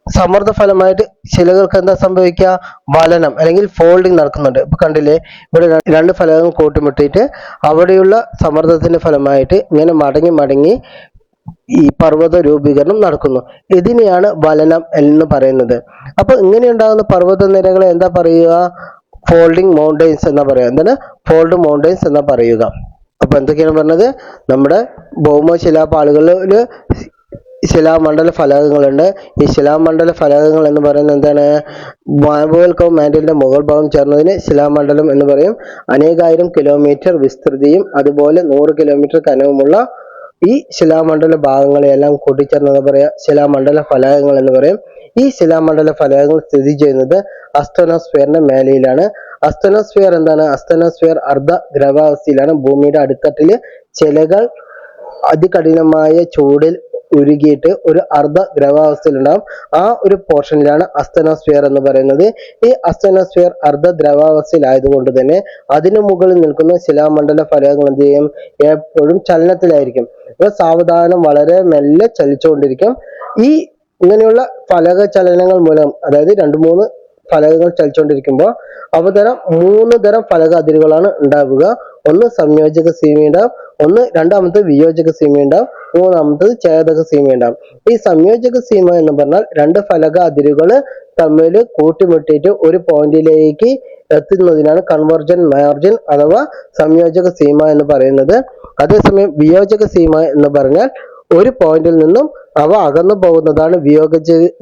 സമ്മർദ്ദ ഫലമായിട്ട് ശിലകൾക്ക് എന്താ സംഭവിക്കുക? വലനം അല്ലെങ്കിൽ ഫോൾഡിങ് നടക്കുന്നുണ്ട്. ഇപ്പൊ കണ്ടില്ലേ, ഇവിടെ രണ്ട് ഫലകങ്ങൾ കൂട്ടിമുട്ടിയിട്ട് അവിടെയുള്ള സമ്മർദ്ദത്തിന്റെ ഫലമായിട്ട് ഇങ്ങനെ മടങ്ങി മടങ്ങി ഈ പർവ്വത രൂപീകരണം നടക്കുന്നു. ഇതിനെയാണ് വലനം എന്ന് പറയുന്നത്. അപ്പൊ ഇങ്ങനെ ഉണ്ടാകുന്ന പർവ്വത നിരകളെ എന്താ പറയുക? ഫോൾഡിങ് മൗണ്ടെയ്ൻസ് എന്നാ പറയുക. എന്താണ്? ഫോൾഡ് മൗണ്ടെയ്ൻസ് എന്നാ പറയുക. അപ്പൊ എന്തൊക്കെയാണ് പറഞ്ഞത്? നമ്മുടെ ഭൗമശിലാപാളികളിൽ ശിലാമണ്ഡല ഫലകങ്ങളുണ്ട്. ഈ ശിലാമണ്ഡല ഫലകങ്ങൾ എന്ന് പറയുന്നത് എന്താണ്? മാൻഡോവൽ മാൻഡലിന്റെ മുകൾ ഭാഗം ചേർന്നതിന് ശിലാമണ്ഡലം എന്ന് പറയും. അനേകായിരം കിലോമീറ്റർ വിസ്തൃതിയും അതുപോലെ 100 കിലോമീറ്റർ കനവുമുള്ള ഈ ശിലാമണ്ഡല ഭാഗങ്ങളെയെല്ലാം കൂട്ടിച്ചേർന്ന് പറയാ ശിലാമണ്ഡല ഫലകങ്ങൾ എന്ന് പറയും. ഈ ശിലാമണ്ഡല ഫലകങ്ങൾ സ്ഥിതി ചെയ്യുന്നത് അസ്തനോസ്ഫിയറിന്റെ മേലയിലാണ്. അസ്തനോസ്ഫിയർ എന്താണ്? അസ്തനോസ്ഫിയർ അർദ്ധ ദ്രവാവസ്ഥയിലാണ്. ഭൂമിയുടെ അടിത്തട്ടില് ശിലകൾ അതികഠിനമായ ചൂടിൽ ഉരുകിയിട്ട് ഒരു അർദ്ധ ദ്രവാവസ്ഥയിൽ ഉണ്ടാകും. ആ ഒരു പോർഷനിലാണ് അസ്തനോസ്ഫിയർ എന്ന് പറയുന്നത്. ഈ അസ്തനോസ്ഫിയർ അർദ്ധ ദ്രവാവസ്ഥയിലായതുകൊണ്ട് തന്നെ അതിനു മുകളിൽ നിൽക്കുന്ന ശിലാമണ്ഡല ഫലകങ്ങൾ എന്ത് ചെയ്യും? എപ്പോഴും ചലനത്തിലായിരിക്കും. അപ്പൊ സാവധാനം വളരെ മെല്ലെ ചലിച്ചുകൊണ്ടിരിക്കും. ഈ ഇങ്ങനെയുള്ള ഫലക ചലനങ്ങൾ മൂലം, അതായത് 2-3 ഫലകങ്ങൾ ചലിച്ചുകൊണ്ടിരിക്കുമ്പോൾ അവതരം 3 തരം ഫലക അതിരുകളാണ് ഉണ്ടാവുക. ഒന്ന് സംയോജക സീമയുണ്ടാവും, രണ്ടാമത്തെ വിയോജക സീമയുണ്ടാവും, മൂന്നാമത്തത് ഛേദക സീമയുണ്ടാവും. ഈ സംയോജക സീമ എന്ന് പറഞ്ഞാൽ രണ്ട് ഫലക അതിരുകൾ തമ്മിൽ കൂട്ടിമുട്ടിയിട്ട് ഒരു പോയിന്റിലേക്ക് എത്തുന്നതിനാണ് കൺവെർജൻ മാർജിൻ അഥവാ സംയോജക സീമ എന്ന് പറയുന്നത്. അതേസമയം വിയോജക സീമ എന്ന് പറഞ്ഞാൽ ഒരു പോയിന്റിൽ നിന്നും അവ അകന്നു പോകുന്നതാണ്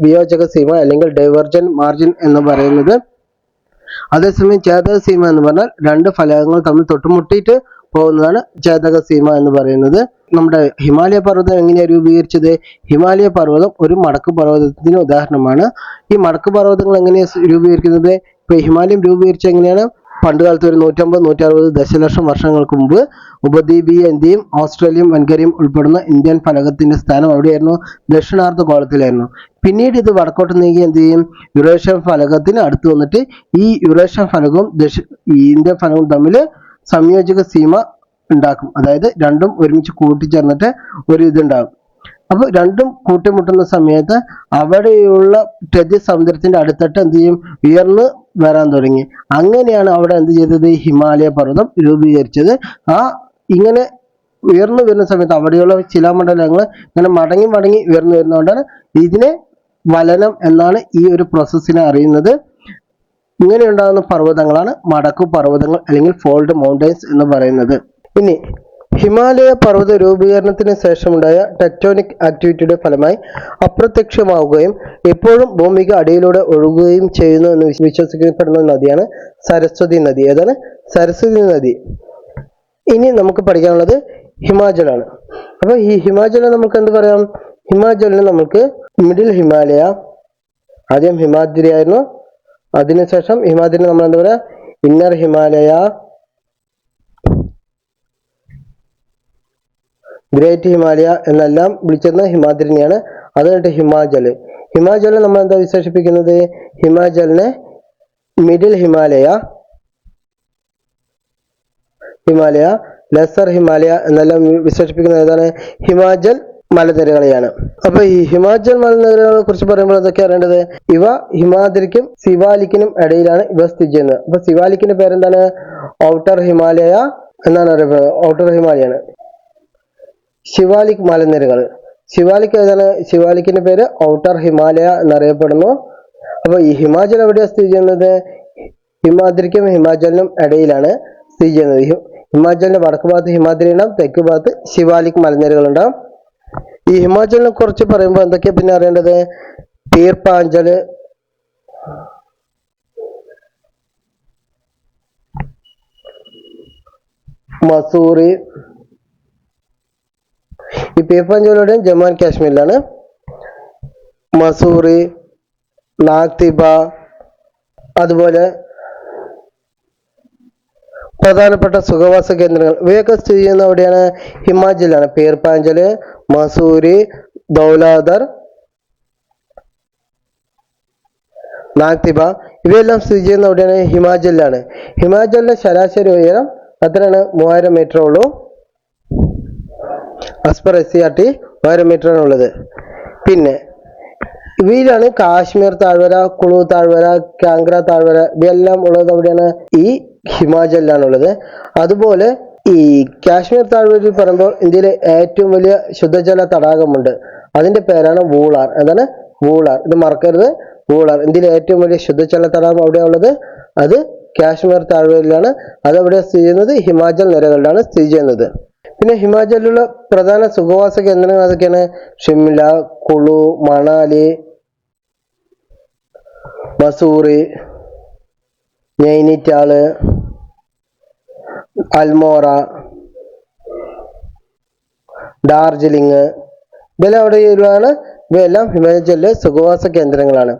വിയോജക സീമ അല്ലെങ്കിൽ ഡൈവർജൻ മാർജിൻ എന്ന് പറയുന്നത്. അതേസമയം ഛേദക സീമ എന്ന് പറഞ്ഞാൽ രണ്ട് ഫലകങ്ങൾ തമ്മിൽ തൊട്ടുമുട്ടിയിട്ട് പോകുന്നതാണ് ഛേദക സീമ എന്ന് പറയുന്നത്. നമ്മുടെ ഹിമാലയ പർവ്വതം എങ്ങനെയാണ് രൂപീകരിച്ചത്? ഹിമാലയ പർവ്വതം ഒരു മടക്ക് പർവ്വതത്തിന് ഉദാഹരണമാണ്. ഈ മടക്ക് പർവ്വതങ്ങൾ എങ്ങനെയാണ് രൂപീകരിക്കുന്നത്? ഇപ്പൊ ഹിമാലയം രൂപീകരിച്ചത് എങ്ങനെയാണ്? പണ്ടുകാലത്ത് ഒരു 150-160 ദശലക്ഷം വർഷങ്ങൾക്ക് മുമ്പ് ഉപദ്വീപീയ ഇന്ത്യയും ഓസ്ട്രേലിയയും വൻകരയും ഉൾപ്പെടുന്ന ഇന്ത്യൻ ഫലകത്തിന്റെ സ്ഥാനം എവിടെയായിരുന്നു? ദക്ഷിണാർദ്ധഗോളത്തിലായിരുന്നു. പിന്നീട് ഇത് വടക്കോട്ട് നീങ്ങി എന്ത് ചെയ്യും? യൂറേഷ്യൻ ഫലകത്തിന് അടുത്ത് വന്നിട്ട് ഈ യൂറേഷ്യൻ ഫലകവും ഇന്ത്യൻ ഫലകവും തമ്മിൽ സംയോജക സീമ ഉണ്ടാക്കും. അതായത് രണ്ടും ഒരുമിച്ച് കൂട്ടിച്ചേർന്നിട്ട് ഒരു ഇതുണ്ടാകും. അപ്പൊ രണ്ടും കൂട്ടിമുട്ടുന്ന സമയത്ത് അവിടെയുള്ള ടെതിസ് സമുദ്രത്തിന്റെ അടുത്തിട്ട് എന്ത് ചെയ്യും? ഉയർന്ന് വരാൻ തുടങ്ങി. അങ്ങനെയാണ് അവിടെ എന്ത് ചെയ്തത്? ഹിമാലയ പർവ്വതം രൂപീകരിച്ചത്. ഇങ്ങനെ ഉയർന്നു വരുന്ന സമയത്ത് അവിടെയുള്ള ശിലാമണ്ഡലങ്ങൾ ഇങ്ങനെ മടങ്ങി മടങ്ങി ഉയർന്നു വരുന്നതുകൊണ്ടാണ് ഇതിനെ വലനം എന്നാണ് ഈ ഒരു പ്രോസസ്സിനെ അറിയുന്നത്. ഇങ്ങനെ ഉണ്ടാകുന്ന പർവ്വതങ്ങളാണ് മടക്കു പർവ്വതങ്ങൾ അല്ലെങ്കിൽ ഫോൾഡ് മൗണ്ടൻസ് എന്ന് പറയുന്നത്. ഇനി ഹിമാലയ പർവ്വത രൂപീകരണത്തിന് ശേഷമുണ്ടായ ടെക്ടോണിക് ആക്ടിവിറ്റിയുടെ ഫലമായി അപ്രത്യക്ഷമാവുകയും എപ്പോഴും ഭൂമിക്ക് അടിയിലൂടെ ഒഴുകുകയും ചെയ്യുന്നു എന്ന് വിശ്വസിക്കപ്പെടുന്ന നദിയാണ് സരസ്വതി നദി. ഏതാണ്? സരസ്വതി നദി. ഇനി നമുക്ക് പഠിക്കാനുള്ളത് ഹിമാചലാണ്. അപ്പൊ ഈ ഹിമാചലിനെ നമുക്ക് എന്ത് പറയാം? ഹിമാചലിന് നമുക്ക് മിഡിൽ ഹിമാലയ, ആദ്യം ഹിമാദ്രി ആയിരുന്നു, അതിനുശേഷം ഹിമാദ്രി നമ്മൾ എന്താ പറയാ? ഇന്നർ ഹിമാലയ, ഗ്രേറ്റ് ഹിമാലയ എന്നെല്ലാം വിളിച്ചിരുന്ന ഹിമാദ്രിനെയാണ്. അത് കഴിഞ്ഞിട്ട് ഹിമാചല്. ഹിമാചലിനെ നമ്മൾ എന്താ വിശേഷിപ്പിക്കുന്നത്? ഹിമാചലിനെ മിഡിൽ ഹിമാലയ, ലെസർ ഹിമാലയ എന്നെല്ലാം വിശേഷിപ്പിക്കുന്നത് ഏതാണ്? ഹിമാചൽ മലനിരകളെയാണ്. അപ്പൊ ഈ ഹിമാചൽ മലനിരകളെ കുറിച്ച് പറയുമ്പോൾ എന്തൊക്കെ അറിയേണ്ടത്? ഇവ ഹിമാദ്രിക്കും സിവാലിക്കിനും ഇടയിലാണ് ഇവ സ്ഥിതി ചെയ്യുന്നത്. അപ്പൊ സിവാലിക്കിന്റെ പേരെന്താണ്? ഔട്ടർ ഹിമാലയ എന്നാണ് അറിയപ്പെടുന്നത്. ഔട്ടർ ഹിമാലയാണ്. ശിവാലിക് മലനിരകൾ, ശിവാലിക് ഏതാണ്? ശിവാലിക്കിന്റെ പേര് ഔട്ടർ ഹിമാലയ എന്നറിയപ്പെടുന്നു. അപ്പൊ ഈ ഹിമാചൽ എവിടെയാണ് സ്ഥിതി ചെയ്യുന്നത്? ഹിമാദ്രിക്കും ഹിമാചലിനും ഇടയിലാണ് സ്ഥിതി ചെയ്യുന്നത്. ഹിമാചലിന്റെ വടക്ക് ഭാഗത്ത് ഹിമാദ്രി ഉണ്ടാവും, തെക്ക് ഭാഗത്ത് ശിവാലിക് മലനിരകൾ ഉണ്ടാവും. ഈ ഹിമാചലിനെ കുറിച്ച് പറയുമ്പോൾ എന്തൊക്കെയാ പിന്നെ അറിയേണ്ടത്? പീർപ്പാഞ്ചല്, മസൂറി. ഈ പീർപ്പാഞ്ചലോടെ ജമ്മു ആൻഡ് കാശ്മീരിലാണ്. മസൂറി, നാഗ്തിബ, അതുപോലെ പ്രധാനപ്പെട്ട സുഖവാസ കേന്ദ്രങ്ങൾ ഇവയൊക്കെ സ്ഥിതി ചെയ്യുന്ന എവിടെയാണ്? ഹിമാചലാണ്. പീർപ്പാഞ്ചല്, മസൂരി, ധൗലാധർ, നാഗ്തിബ ഇവയെല്ലാം സ്ഥിതി ചെയ്യുന്ന എവിടെയാണ്? ഹിമാചലിലാണ്. ഹിമാചലിന്റെ ശരാശരി ഉയരം എത്രയാണ്? 3000 മീറ്റർ ഉള്ളൂ. ആസ് പെർ SCERT 1000 മീറ്റർ ആണ് ഉള്ളത്. പിന്നെ ഇവയിലാണ് കാശ്മീർ താഴ്വര, കുളു താഴ്വര, കാംഗ്ര താഴ്വര ഇവയെല്ലാം ഉള്ളത് എവിടെയാണ്? ഈ ഹിമാചലിലാണ് ഉള്ളത്. അതുപോലെ ഈ കാശ്മീർ താഴ്വരയിൽ പറയുമ്പോൾ ഇന്ത്യയിലെ ഏറ്റവും വലിയ ശുദ്ധജല തടാകമുണ്ട്. അതിന്റെ പേരാണ് വൂളാർ. എന്താണ്? വൂളാർ. ഇത് മറക്കരുത്. വൂളാർ ഇന്ത്യയിലെ ഏറ്റവും വലിയ ശുദ്ധജല തടാകം എവിടെയാണ് ഉള്ളത്? അത് കാശ്മീർ താഴ്വരയിലാണ്. അതെവിടെ സ്ഥിതി ചെയ്യുന്നത്? ഹിമാചൽ നിരകളിലാണ് സ്ഥിതി ചെയ്യുന്നത്. പിന്നെ ഹിമാചലിലുള്ള പ്രധാന സുഖവാസ കേന്ദ്രങ്ങൾ അതൊക്കെയാണ്? ഷിംല, കുളു, മണാലി, മസൂറി, നൈനിറ്റാള്, അൽമോറ, ഡാർജിലിംഗ് ഇതെല്ലാം എവിടെയാണ്? ഇവയെല്ലാം ഹിമാചലിലെ സുഖവാസ കേന്ദ്രങ്ങളാണ്.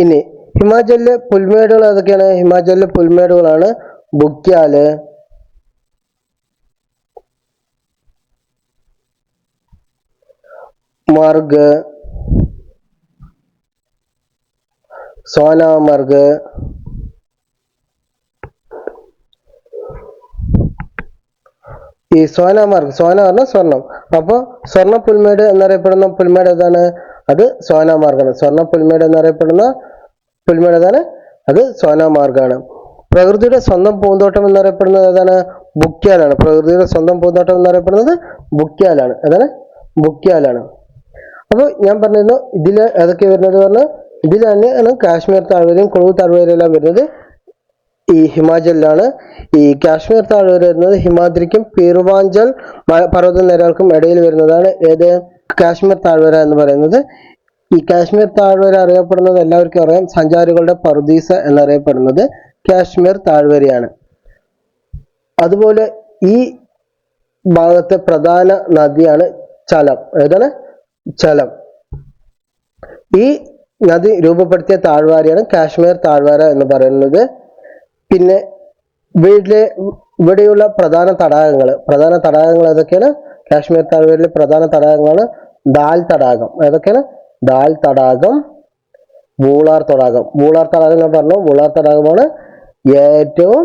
ഇനി ഹിമാചലിലെ പുൽമേടുകൾ ഏതൊക്കെയാണ്? ഹിമാചലിലെ പുൽമേടുകളാണ് ബുക്യാല്, മർഗ്, സോനാമർഗ്, ഈ സോനാമർഗ്, സോന പറഞ്ഞാൽ സ്വർണം. അപ്പോൾ സ്വർണ്ണ പുൽമേട് എന്നറിയപ്പെടുന്ന പുൽമേട് ഏതാണ്? അത് സോനാമാർഗാണ്. സ്വർണ്ണ പുൽമേട് എന്നറിയപ്പെടുന്ന പുൽമേട് ഏതാണ്? അത് സോനാമാർഗാണ്. പ്രകൃതിയുടെ സ്വന്തം പൂന്തോട്ടം എന്നറിയപ്പെടുന്നത് ഏതാണ്? ബുക്യാലാണ്. പ്രകൃതിയുടെ സ്വന്തം പൂന്തോട്ടം എന്നറിയപ്പെടുന്നത് ബുക്യാലാണ്. ഏതാണ്? ബുക്യാലാണ്. അപ്പോൾ ഞാൻ പറഞ്ഞിരുന്നു ഇതിൽ ഏതൊക്കെ വരുന്നത് പറഞ്ഞാൽ ഇതിൽ തന്നെയാണ് കാശ്മീർ താഴ്വരയും കുളു താഴ്വരയും എല്ലാം വരുന്നത് ഈ ഹിമാചലിലാണ്. ഈ കാശ്മീർ താഴ്വര വരുന്നത് ഹിമാദ്രിക്കും പീർവാഞ്ചൽ പർവ്വത നിരകൾക്കും ഇടയിൽ വരുന്നതാണ്. ഏത്? കാശ്മീർ താഴ്വര എന്ന് പറയുന്നത്. ഈ കാശ്മീർ താഴ്വര അറിയപ്പെടുന്നത് എല്ലാവർക്കും അറിയാം, സഞ്ചാരികളുടെ പറുദീസ എന്നറിയപ്പെടുന്നത് കാശ്മീർ താഴ്വരയാണ്. അതുപോലെ ഈ ഭാഗത്തെ പ്രധാന നദിയാണ് ചലം. ഏതാണ്? ചലം. ഈ നദി രൂപപ്പെടുത്തിയ താഴ്വാരയാണ് കാശ്മീർ താഴ്വാര എന്ന് പറയുന്നത്. പിന്നെ ഇവിടെയുള്ള പ്രധാന തടാകങ്ങൾ ഏതൊക്കെയാണ്? കാശ്മീർ താഴ്വരയിലെ പ്രധാന തടാകങ്ങളാണ് ദാൽ തടാകം. ഏതൊക്കെയാണ്? ദാൽ തടാകം, വൂളാർ തടാകം. വൂളാർ തടാകം ഞാൻ പറഞ്ഞു. വൂളാർ തടാകമാണ് ഏറ്റവും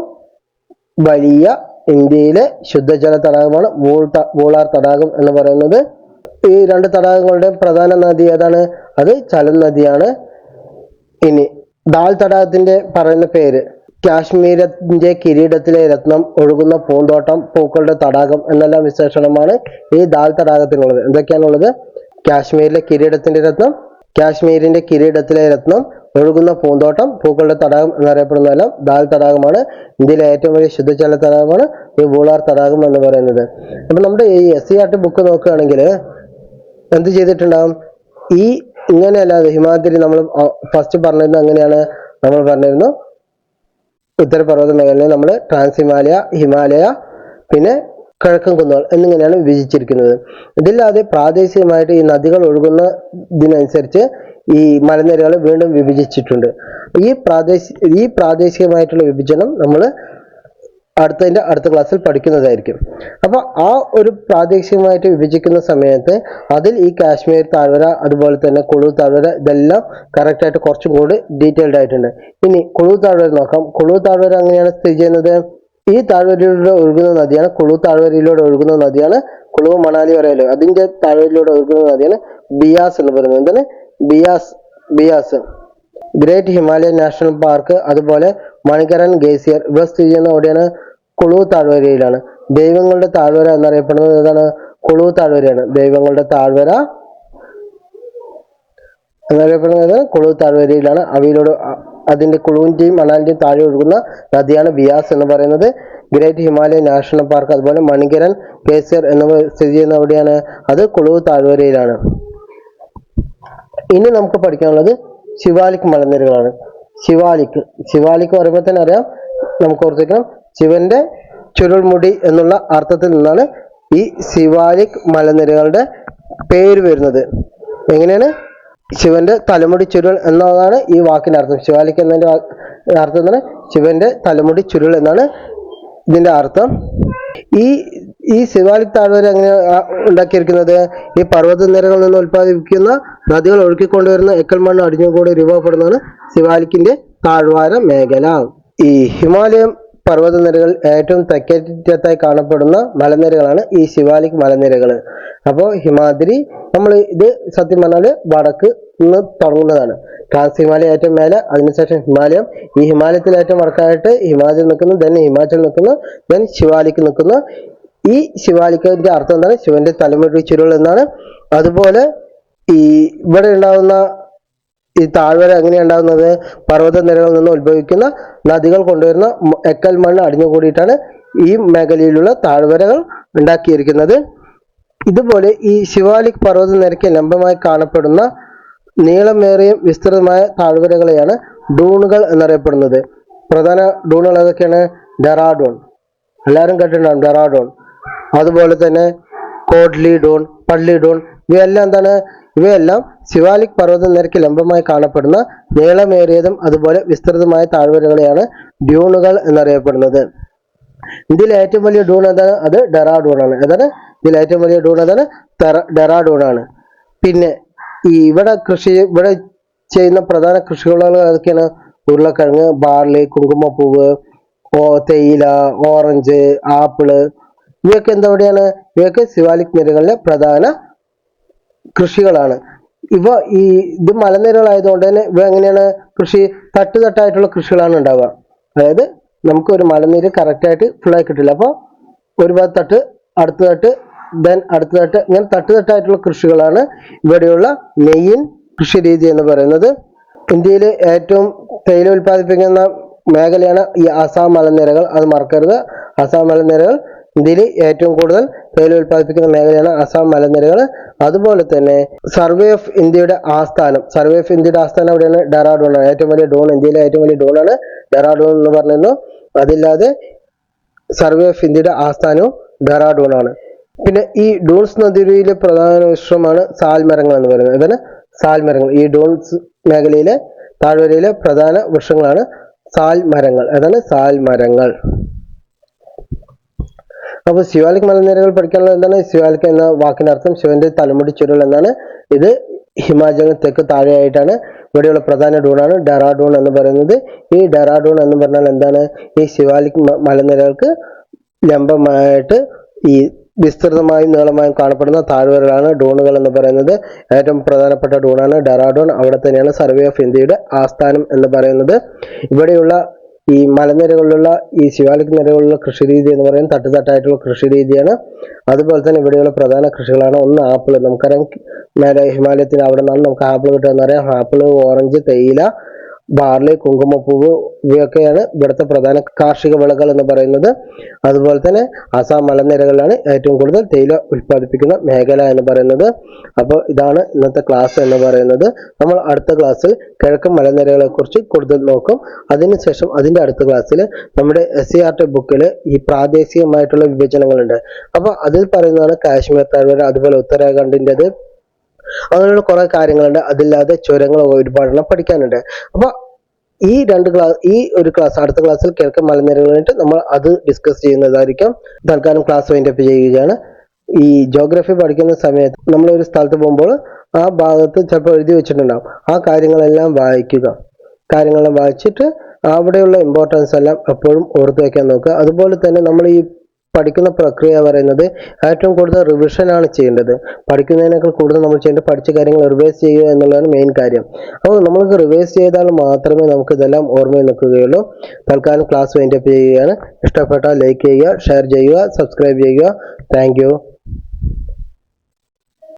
വലിയ ഇന്ത്യയിലെ ശുദ്ധജല തടാകമാണ് വൂളാർ തടാകം എന്ന് പറയുന്നത്. ഈ രണ്ട് തടാകങ്ങളുടെ പ്രധാന നദി ഏതാണ്? അത് ചലം നദിയാണ്. ഇനി ദാൽ തടാകത്തിന്റെ പറയുന്ന പേര് കാശ്മീരിന്റെ കിരീടത്തിലെ രത്നം, ഒഴുകുന്ന പൂന്തോട്ടം, പൂക്കളുടെ തടാകം എന്നെല്ലാം വിശേഷണമാണ് ഈ ദാൽ തടാകത്തിനുള്ളത്. എന്തൊക്കെയാണുള്ളത്? കാശ്മീരിലെ കിരീടത്തിന്റെ രത്നം, കാശ്മീരിന്റെ കിരീടത്തിലെ രത്നം, ഒഴുകുന്ന പൂന്തോട്ടം, പൂക്കളുടെ തടാകം എന്നറിയപ്പെടുന്ന എല്ലാം ദാൽ തടാകമാണ്. ഇന്ത്യയിലെ ഏറ്റവും വലിയ ശുദ്ധജല തടാകമാണ് ഈ വൂളാർ തടാകം എന്ന് പറയുന്നത്. അപ്പൊ നമ്മുടെ ഈ SCERT ബുക്ക് നോക്കുകയാണെങ്കിൽ എന്ത് ചെയ്തിട്ടുണ്ടാകും, ഈ ഇങ്ങനെയല്ലാതെ ഹിമാദ്രി നമ്മൾ ഫസ്റ്റ് പറഞ്ഞിരുന്നു അങ്ങനെയാണ്. നമ്മൾ പറഞ്ഞിരുന്നു ഉത്തരപർവ്വത മേഖലയെ നമ്മൾ ട്രാൻസ് ഹിമാലയ പിന്നെ കിഴക്കൻ കുന്നുകൾ എന്നിങ്ങനെയാണ് വിഭജിച്ചിരിക്കുന്നത്. ഇതില്ലാതെ പ്രാദേശികമായിട്ട് ഈ നദികൾ ഒഴുകുന്നതിനനുസരിച്ച് ഈ മലനിരകൾ വീണ്ടും വിഭജിച്ചിട്ടുണ്ട്. ഈ പ്രാദേശികമായിട്ടുള്ള വിഭജനം നമ്മൾ അടുത്ത ക്ലാസ്സിൽ പഠിക്കുന്നതായിരിക്കും. അപ്പൊ ആ ഒരു പ്രാദേശികമായിട്ട് വിഭജിക്കുന്ന സമയത്ത് അതിൽ ഈ കാശ്മീർ താഴ്വര അതുപോലെ തന്നെ കുളു താഴ്വര ഇതെല്ലാം കറക്റ്റായിട്ട് കുറച്ചും കൂടി ഡീറ്റെയിൽഡ് ആയിട്ടുണ്ട്. ഇനി കുളു താഴ്വര നോക്കാം. കുളു താഴ്വര എങ്ങനെയാണ് സ്ഥിതി ചെയ്യുന്നത്? ഈ താഴ്വരയിലൂടെ ഒഴുകുന്ന നദിയാണ് കുളു മണാലി വരെയല്ലോ, അതിന്റെ താഴ്വരയിലൂടെ ഒഴുകുന്ന നദിയാണ് ബിയാസ് എന്ന് പറയുന്നത്. എന്താണ് Beas. Great Himalayan national park അതുപോലെ മണികരൻ ഗ്ലേസിയർ ഇവ സ്ഥിതി ചെയ്യുന്ന എവിടെയാണ്? കുളു താഴ്വരയിലാണ്. ദൈവങ്ങളുടെ താഴ്വര എന്നറിയപ്പെടുന്നത് ഏതാണ്? കുളു താഴ്വരയാണ്. ദൈവങ്ങളുടെ താഴ്വര എന്നറിയപ്പെടുന്നത് കുളു താഴ്വരയിലാണ്. അവയിലൂടെ അതിന്റെ കുളുവിന്റെയും മണാലിന്റെയും താഴെ ഒഴുകുന്ന നദിയാണ് ബിയാസ് എന്ന് പറയുന്നത്. ഗ്രേറ്റ് ഹിമാലയൻ നാഷണൽ പാർക്ക് അതുപോലെ മണികരൻ ഗ്ലേസിയർ എന്നിവ സ്ഥിതി ചെയ്യുന്ന എവിടെയാണ്? അത് കുളു താഴ്വരയിലാണ്. ഇനി നമുക്ക് പഠിക്കാനുള്ളത് ശിവാലിക് മലനിരകളാണ്. ശിവാലിക് പറയുമ്പോൾ തന്നെ അറിയാം, നമുക്ക് ഓർത്തിക്കണം ശിവന്റെ ചുരുൾമുടി എന്നുള്ള അർത്ഥത്തിൽ നിന്നാണ് ഈ ശിവാലിക് മലനിരകളുടെ പേര് വരുന്നത്. എങ്ങനെയാണ്? ശിവന്റെ തലമുടി ചുരുൾ എന്നതാണ് ഈ വാക്കിന്റെ അർത്ഥം. ശിവാലിക് എന്നതിന്റെ അർത്ഥം എന്താണ്? ശിവന്റെ തലമുടി ചുരുൾ എന്നാണ് ഇതിന്റെ അർത്ഥം. ഈ ശിവാലിക് താഴ്വര എങ്ങനെ ഉണ്ടാക്കിയിരിക്കുന്നത്? ഈ പർവ്വതനിരകളിൽ നിന്ന് ഉത്പാദിപ്പിക്കുന്ന നദികൾ ഒഴുക്കിക്കൊണ്ടുവരുന്ന എക്കൽ മണ്ണ് അടിഞ്ഞുകൂടി രൂപപ്പെടുന്നതാണ് ശിവാലിക്കിന്റെ താഴ്വാര മേഖല. ഈ ഹിമാലയം പർവ്വതനിരകൾ ഏറ്റവും തെക്കേറ്റത്തായി കാണപ്പെടുന്ന മലനിരകളാണ് ഈ ശിവാലിക് മലനിരകൾ. അപ്പോൾ ഹിമാദ്രി നമ്മൾ ഇത് സത്യം പറഞ്ഞാൽ വടക്ക് നിന്ന് തുടങ്ങുന്നതാണ്. ട്രാൻസ് ഹിമാലയ ഏറ്റവും മേലെ, അതിനുശേഷം ഹിമാലയം. ഈ ഹിമാലയത്തിൽ ഏറ്റവും വടക്കായിട്ട് ഹിമാചൽ നിൽക്കുന്നു, ദെൻ ഹിമാചൽ നിൽക്കുന്നു, ദെൻ ശിവാലിക് നിൽക്കുന്നു. ഈ ശിവാലിക്കിന്റെ അർത്ഥം എന്താണ്? ശിവന്റെ തലമുടി ചുരുൾ എന്നാണ്. അതുപോലെ ഈ ഇവിടെ ഉണ്ടാകുന്ന ഈ താഴ്വര എങ്ങനെയാണ് ഉണ്ടാകുന്നത്? പർവ്വതനിരകളിൽ നിന്ന് ഉത്ഭവിക്കുന്ന നദികൾ കൊണ്ടുവരുന്ന എക്കൽ മണ്ണ് അടിഞ്ഞുകൂടിയിട്ടാണ് ഈ മേഖലയിലുള്ള താഴ്വരകൾ ഉണ്ടാക്കിയിരിക്കുന്നത്. ഇതുപോലെ ഈ ശിവാലിക് പർവ്വതനിരയ്ക്ക് ലംബമായി കാണപ്പെടുന്ന നീളമേറിയ വിസ്തൃതമായ താഴ്വരകളെയാണ് ഡൂണുകൾ എന്നറിയപ്പെടുന്നത്. പ്രധാന ഡൂണുകൾ ഏതൊക്കെയാണ്? ഡെറാഡൂൺ, എല്ലാവരും കേട്ടിട്ടുണ്ടാകും ഡെറാഡൂൺ. അതുപോലെ തന്നെ കോഡ്ലി ഡൂൺ, പള്ളി ഡൂൺ. ഇവയെല്ലാം ശിവാലിക് പർവ്വതനിരയ്ക്ക് ലംബമായി കാണപ്പെടുന്ന നീളമേറിയതും അതുപോലെ വിസ്തൃതമായ താഴ്വരകളെയാണ് ഡ്യൂണുകൾ എന്നറിയപ്പെടുന്നത്. ഇതിൽ ഏറ്റവും വലിയ ഡൂൺ ഏതാണ്? അത് ഡെറാഡൂൺ ആണ്. ഇതിൽ ഏറ്റവും വലിയ ഡൂൺ ഏതാണ്? ഡെറാഡൂൺ ആണ്. പിന്നെ ഇവിടെ ചെയ്യുന്ന പ്രധാന കൃഷിവിളകൾ ഏതൊക്കെയാണ്? ഉരുളക്കിഴങ്ങ്, ബാർലി, കുങ്കുമപ്പൂവ്, തേയില, ഓറഞ്ച്, ആപ്പിള് ഇവയൊക്കെ ഇവയൊക്കെ ശിവാലിക് നിരകളിലെ പ്രധാന കൃഷികളാണ്. ഇത് മലനിരകളായതുകൊണ്ട് തന്നെ ഇവ എങ്ങനെയാണ് കൃഷി? തട്ടുതട്ടായിട്ടുള്ള കൃഷികളാണ് ഉണ്ടാവുക. അതായത് നമുക്ക് ഒരു മലനിര കറക്റ്റായിട്ട് ഫുള്ളായി കിട്ടില്ല. അപ്പോൾ ഒരു ഭാഗത്ത് തട്ട്, അടുത്ത തട്ട്, ദെൻ അടുത്ത തട്ട്, ഇങ്ങനെ തട്ടുതട്ടായിട്ടുള്ള കൃഷികളാണ് ഇവിടെയുള്ള മെയിൻ കൃഷി രീതി എന്ന് പറയുന്നത്. ഇന്ത്യയിൽ ഏറ്റവും തേയില ഉൽപ്പാദിപ്പിക്കുന്ന മേഖലയാണ് ഈ ആസാം മലനിരകൾ. അത് മറക്കരുത്. ആസാം മലനിരകൾ ഇന്ത്യയിൽ ഏറ്റവും കൂടുതൽ തേയില ഉൽപ്പാദിപ്പിക്കുന്ന മേഖലയാണ് ആസാം മലനിരകൾ. അതുപോലെ തന്നെ സർവേ ഓഫ് ഇന്ത്യയുടെ ആസ്ഥാനം എവിടെയാണ്? ഡെറാഡൂൺ ആണ്. ഏറ്റവും വലിയ ഡൂൺ, ഇന്ത്യയിലെ ഏറ്റവും വലിയ ഡൂണാണ് ഡെറാഡൂൺ എന്ന് പറഞ്ഞിരുന്നു. അതില്ലാതെ സർവേ ഓഫ് ഇന്ത്യയുടെ ആസ്ഥാനവും ഡെറാഡൂൺ ആണ്. പിന്നെ ഈ ഡൂൺസ് നദിയിലെ പ്രധാന വൃക്ഷമാണ് സാൽമരങ്ങൾ എന്ന് പറയുന്നത്. സാൽമരങ്ങൾ ഈ ഡൂൺസ് മേഖലയിലെ താഴ്വരയിലെ പ്രധാന വൃക്ഷങ്ങളാണ് സാൽമരങ്ങൾ. അപ്പോൾ ശിവാലിക് മലനിരകൾ പഠിക്കാനുള്ളത് എന്താണ്? ശിവാലിക് എന്ന വാക്കിന്റെ അർത്ഥം ശിവന്റെ തലമുടി ചുരുൾ എന്നാണ്. ഇത് ഹിമാചലിന് തെക്ക് താഴെയായിട്ടാണ്. ഇവിടെയുള്ള പ്രധാന ഡൂണാണ് ഡെറാഡൂൺ എന്ന് പറയുന്നത്. ഈ ഡെറാഡൂൺ എന്ന് പറഞ്ഞാൽ എന്താണ്? ഈ ശിവാലിക് മലനിരകൾക്ക് ലംബമായിട്ട് ഈ വിസ്തൃതമായും നീളമായും കാണപ്പെടുന്ന താഴ്വരകളാണ് ഡൂണുകൾ എന്ന് പറയുന്നത്. ഏറ്റവും പ്രധാനപ്പെട്ട ഡൂണാണ് ഡെറാഡൂൺ. അവിടെ തന്നെയാണ് സർവേ ഓഫ് ഇന്ത്യയുടെ ആസ്ഥാനം എന്ന് പറയുന്നത്. ഇവിടെയുള്ള ഈ മലനിരകളിലുള്ള ഈ ശിവാലിക് നിരകളിലുള്ള കൃഷിരീതി എന്ന് പറയുന്നത് തട്ടുതട്ടായിട്ടുള്ള കൃഷിരീതിയാണ്. അതുപോലെ തന്നെ ഇവിടെയുള്ള പ്രധാന കൃഷികളാണ് ഒന്ന് ആപ്പിൾ. നമുക്കറിയാം മേലെ ഹിമാലയത്തിന് അവിടെ നിന്നാണ് നമുക്ക് ആപ്പിൾ കിട്ടുക എന്നറിയാം. ആപ്പിൾ, ഓറഞ്ച്, തേയില, ബാർലി, കുങ്കുമപ്പൂവ് ഇവയൊക്കെയാണ് ഇവിടുത്തെ പ്രധാന കാർഷിക വിളകൾ എന്ന് പറയുന്നത്. അതുപോലെ തന്നെ ആസാം മലനിരകളിലാണ് ഏറ്റവും കൂടുതൽ തേയില ഉൽപ്പാദിപ്പിക്കുന്ന മേഖല എന്ന് പറയുന്നത്. അപ്പോൾ ഇതാണ് ഇന്നത്തെ ക്ലാസ് എന്ന് പറയുന്നത്. നമ്മൾ അടുത്ത ക്ലാസ്സിൽ കിഴക്കൻ മലനിരകളെ കുറിച്ച് കൂടുതൽ നോക്കും. അതിനുശേഷം അതിൻ്റെ അടുത്ത ക്ലാസ്സിൽ നമ്മുടെ SCERT ബുക്കിൽ ഈ പ്രാദേശികമായിട്ടുള്ള വിഭജനങ്ങളുണ്ട്. അപ്പോൾ അതിൽ പറയുന്നതാണ് കാശ്മീർ താഴ്വര, അതുപോലെ ഉത്തരാഖണ്ഡിൻ്റെത്, അങ്ങനെയുള്ള കുറെ കാര്യങ്ങളുണ്ട്. അതില്ലാതെ ചുരങ്ങൾ ഒരുപാടെണ്ണം പഠിക്കാനുണ്ട്. അപ്പൊ ഈ ഒരു ക്ലാസ് അടുത്ത ക്ലാസ്സിൽ കിഴക്കൻ മലനിരകളായിട്ട് നമ്മൾ അത് ഡിസ്കസ് ചെയ്യുന്നതായിരിക്കും. തൽക്കാലം ക്ലാസ് വൈൻഡപ്പ് ചെയ്യുകയാണ്. ഈ ജോഗ്രഫി പഠിക്കുന്ന സമയത്ത് നമ്മൾ ഒരു സ്ഥലത്ത് പോകുമ്പോൾ ആ ഭാഗത്ത് ചിലപ്പോൾ എഴുതി വെച്ചിട്ടുണ്ടാവും. ആ കാര്യങ്ങളെല്ലാം വായിക്കുക. കാര്യങ്ങളെല്ലാം വായിച്ചിട്ട് അവിടെയുള്ള ഇമ്പോർട്ടൻസ് എല്ലാം എപ്പോഴും ഓർത്ത് വയ്ക്കാൻ നോക്കുക. അതുപോലെ തന്നെ നമ്മൾ ഈ പഠിക്കുന്ന പ്രക്രിയ പറയുന്നത് ഏറ്റവും കൂടുതൽ റിവിഷൻ ആണ് ചെയ്യേണ്ടത്. പഠിക്കുന്നതിനേക്കാൾ കൂടുതൽ നമ്മൾ ചെയ്യേണ്ടത് പഠിച്ച കാര്യങ്ങൾ റിവൈസ് ചെയ്യുക എന്നുള്ളതാണ് മെയിൻ കാര്യം. അപ്പോൾ നമ്മൾക്ക് റിവൈസ് ചെയ്താൽ മാത്രമേ നമുക്ക് ഇതെല്ലാം ഓർമ്മയിൽ നിൽക്കുകയുള്ളൂ. തൽക്കാലം ക്ലാസ് വൈൻഡപ്പ് ചെയ്യുകയാണ്. ഇഷ്ടപ്പെട്ടാൽ ലൈക്ക് ചെയ്യുക, ഷെയർ ചെയ്യുക, സബ്സ്ക്രൈബ് ചെയ്യുക. Thank you.